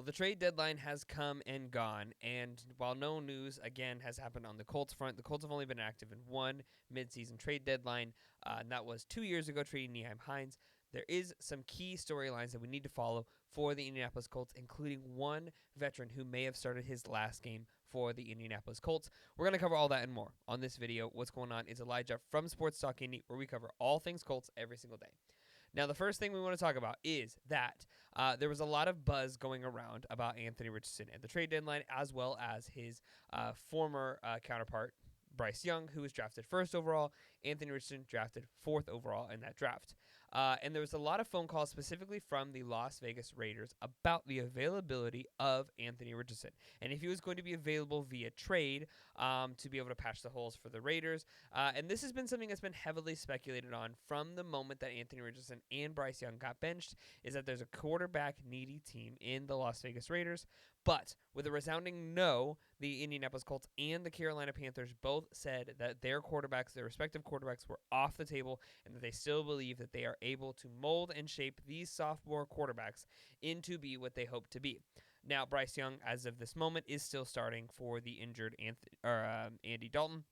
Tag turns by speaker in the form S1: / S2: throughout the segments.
S1: Well, the trade deadline has come and gone, and while no news, again, has happened on the Colts front, the Colts have only been active in one midseason trade deadline, and that was 2 years ago, trading Nyheim Hines. There is some key storylines that we need to follow for the Indianapolis Colts, including one veteran who may have started his last game for the Indianapolis Colts. We're going to cover all that and more on this video. What's going on is Elijah from Sports Talk Indy, where we cover all things Colts every single day. Now, the first thing we want to talk about is that there was a lot of buzz going around about Anthony Richardson at the trade deadline, as well as his former counterpart, Bryce Young, who was drafted first overall. Anthony Richardson drafted fourth overall in that draft. And there was a lot of phone calls specifically from the Las Vegas Raiders about the availability of Anthony Richardson and if he was going to be available via trade to be able to patch the holes for the Raiders. And this has been something that's been heavily speculated on from the moment that Anthony Richardson and Bryce Young got benched, is that there's a quarterback-needy team in the Las Vegas Raiders. But with a resounding no, the Indianapolis Colts and the Carolina Panthers both said that their quarterbacks, their respective quarterbacks, were off the table and that they still believe that they are able to mold and shape these sophomore quarterbacks into be what they hope to be. Now, Bryce Young, as of this moment, is still starting for the injured Andy Dalton.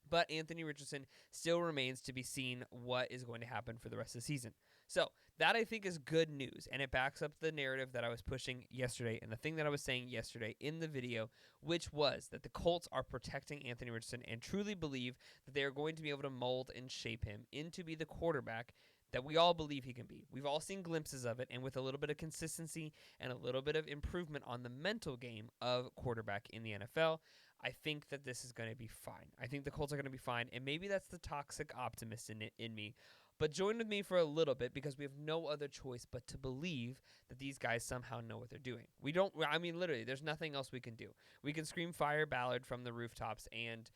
S1: But Anthony Richardson still remains to be seen what is going to happen for the rest of the season. So that, I think, is good news, and it backs up the narrative that I was pushing yesterday and the thing that I was saying yesterday in the video, which was that the Colts are protecting Anthony Richardson and truly believe that they are going to be able to mold and shape him into be the quarterback that we all believe he can be. We've all seen glimpses of it, and with a little bit of consistency and a little bit of improvement on the mental game of quarterback in the NFL, I think that this is going to be fine. I think the Colts are going to be fine, and maybe that's the toxic optimist in me. But join with me for a little bit because we have no other choice but to believe that these guys somehow know what they're doing. Literally, there's nothing else we can do. We can scream fire Ballard from the rooftops and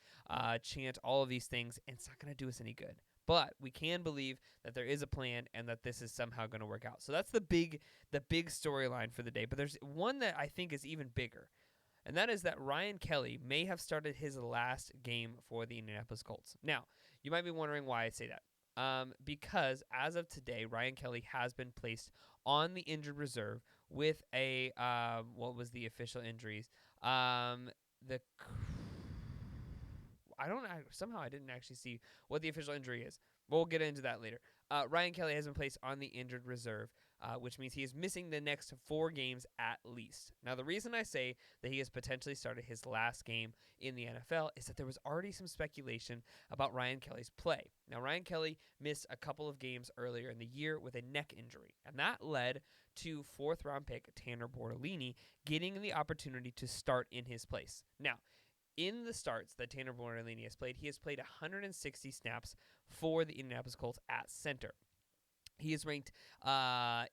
S1: chant all of these things, and it's not going to do us any good. But we can believe that there is a plan and that this is somehow going to work out. So that's the big storyline for the day. But there's one that I think is even bigger, and that is that Ryan Kelly may have started his last game for the Indianapolis Colts. Now, you might be wondering why I say that. Because as of today, Ryan Kelly has been placed on the injured reserve with a what was the official injuries? Somehow I didn't actually see what the official injury is. We'll get into that later. Ryan Kelly has been placed on the injured reserve, which means he is missing the next 4 games at least. Now, the reason I say that he has potentially started his last game in the NFL is that there was already some speculation about Ryan Kelly's play. Now, Ryan Kelly missed a couple of games earlier in the year with a neck injury, and that led to 4th-round pick Tanner Bortolini getting the opportunity to start in his place. Now, in the starts that Tanner Bortolini has played 160 snaps for the Indianapolis Colts at center. He is ranked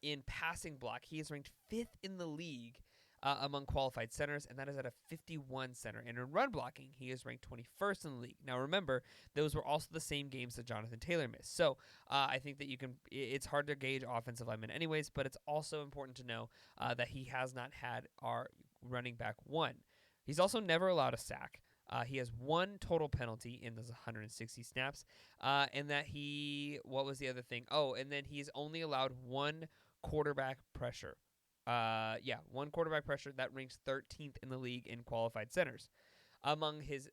S1: in passing block. He is ranked 5th in the league among qualified centers, and that is at a 51 center. And in run blocking, he is ranked 21st in the league. Now, remember, those were also the same games that Jonathan Taylor missed. So I think that it's hard to gauge offensive linemen anyways, but it's also important to know that he has not had our running back one. He's also never allowed a sack. He has 1 total penalty in those 160 snaps. And that what was the other thing? Oh, and then he's only allowed 1 quarterback pressure. 1 quarterback pressure. That ranks 13th in the league in qualified centers. Among his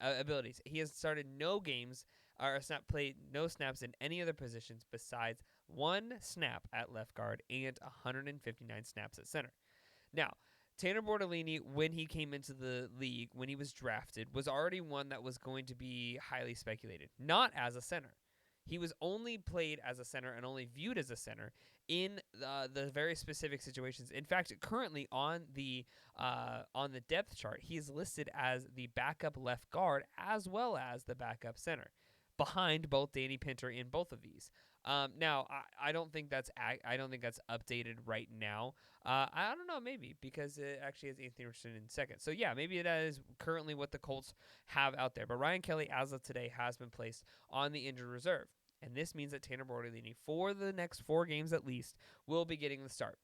S1: abilities, he has started no games or played no snaps in any other positions besides 1 snap at left guard and 159 snaps at center. Now, Tanner Bortolini, when he came into the league, when he was drafted, was already one that was going to be highly speculated, not as a center. He was only played as a center and only viewed as a center in the very specific situations. In fact, currently on the depth chart, he is listed as the backup left guard as well as the backup center, behind both Danny Pinter in both of these. Now, I don't think that's updated right now. I don't know, maybe, because it actually has Anthony Richardson in second. So, yeah, maybe it is currently what the Colts have out there. But Ryan Kelly, as of today, has been placed on the injured reserve. And this means that Tanner Bortolini, for the next 4 games at least, will be getting the start.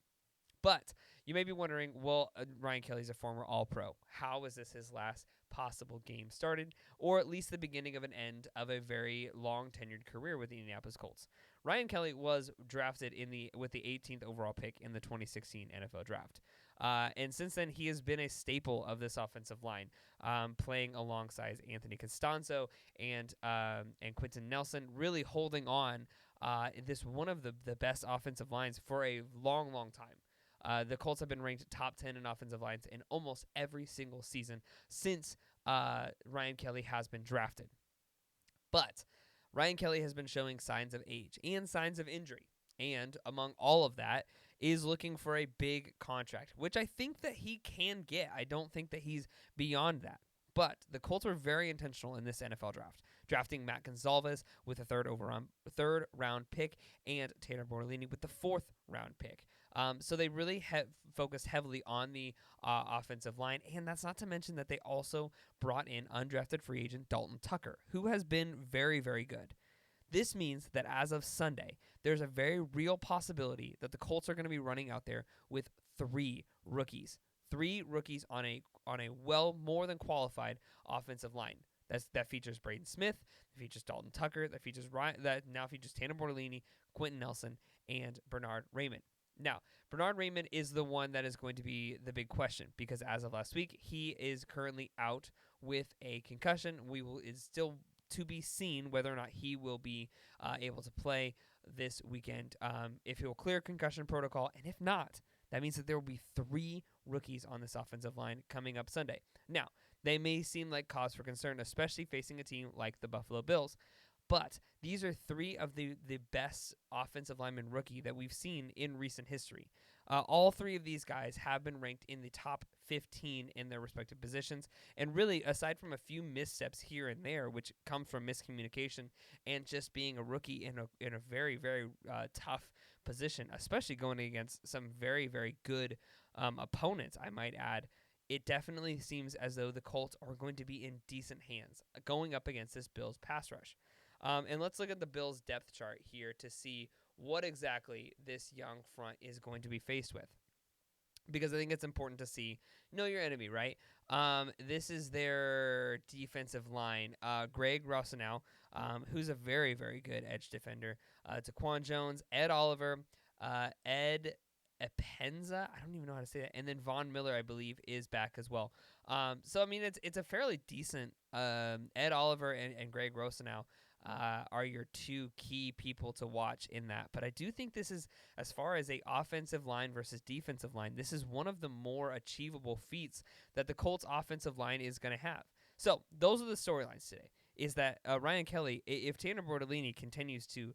S1: But you may be wondering, well, Ryan Kelly's a former All-Pro. How is this his last possible game started, or at least the beginning of an end of a very long-tenured career with the Indianapolis Colts? Ryan Kelly was drafted with the 18th overall pick in the 2016 NFL Draft. And since then, he has been a staple of this offensive line, playing alongside Anthony Costanzo and Quentin Nelson, really holding on this one of the best offensive lines for a long, long time. The Colts have been ranked top 10 in offensive lines in almost every single season since Ryan Kelly has been drafted. But Ryan Kelly has been showing signs of age and signs of injury. And among all of that, is looking for a big contract, which I think that he can get. I don't think that he's beyond that. But the Colts were very intentional in this NFL draft, drafting Matt Gonzalez with a third round pick and Tanner Bortolini with the fourth round pick. So they really focused heavily on the offensive line, and that's not to mention that they also brought in undrafted free agent Dalton Tucker, who has been very, very good. This means that as of Sunday, there's a very real possibility that the Colts are going to be running out there with three rookies on a well more than qualified offensive line. That features Braden Smith, that features Dalton Tucker, that now features Tanner Bortolini, Quentin Nelson, and Bernard Raymond. Now, Bernard Raymond is the one that is going to be the big question because as of last week, he is currently out with a concussion. It's still to be seen whether or not he will be able to play this weekend, if he will clear concussion protocol, and if not, that means that there will be three rookies on this offensive line coming up Sunday. Now, they may seem like cause for concern, especially facing a team like the Buffalo Bills, but these are three of the best offensive lineman rookie that we've seen in recent history. All three of these guys have been ranked in the top 15 in their respective positions. And really, aside from a few missteps here and there, which come from miscommunication and just being a rookie in a very, very tough position, especially going against some very, very good opponents, I might add, it definitely seems as though the Colts are going to be in decent hands going up against this Bills pass rush. And let's look at the Bills' depth chart here to see what exactly this young front is going to be faced with. Because I think it's important to see, know your enemy, right? This is their defensive line. Greg Rousseau, who's a very, very good edge defender. Taquan Jones, Ed Oliver, Ed Epenza, I don't even know how to say that, and then Von Miller, I believe, is back as well. So I mean, it's a fairly decent. Ed Oliver and Greg Rousseau are your two key people to watch in that. But I do think this is, as far as a offensive line versus defensive line, this is one of the more achievable feats that the Colts offensive line is going to have. So those are the storylines today. Is that Ryan Kelly, if Tanner Bortolini continues to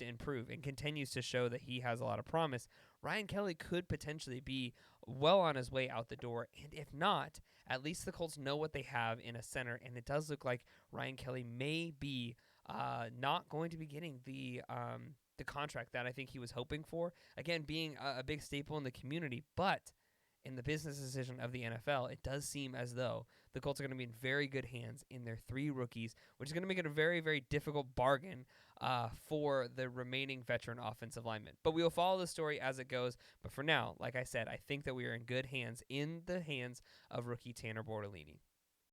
S1: improve and continues to show that he has a lot of promise, Ryan Kelly could potentially be well on his way out the door. And if not, at least the Colts know what they have in a center, and it does look like Ryan Kelly may be not going to be getting the contract that I think he was hoping for. Again, being a big staple in the community, but in the business decision of the NFL, it does seem as though the Colts are going to be in very good hands in their three rookies, which is going to make it a very, very difficult bargain for the remaining veteran offensive linemen. But we will follow the story as it goes. But for now, like I said, I think that we are in good hands, in the hands of rookie Tanner Bortolini.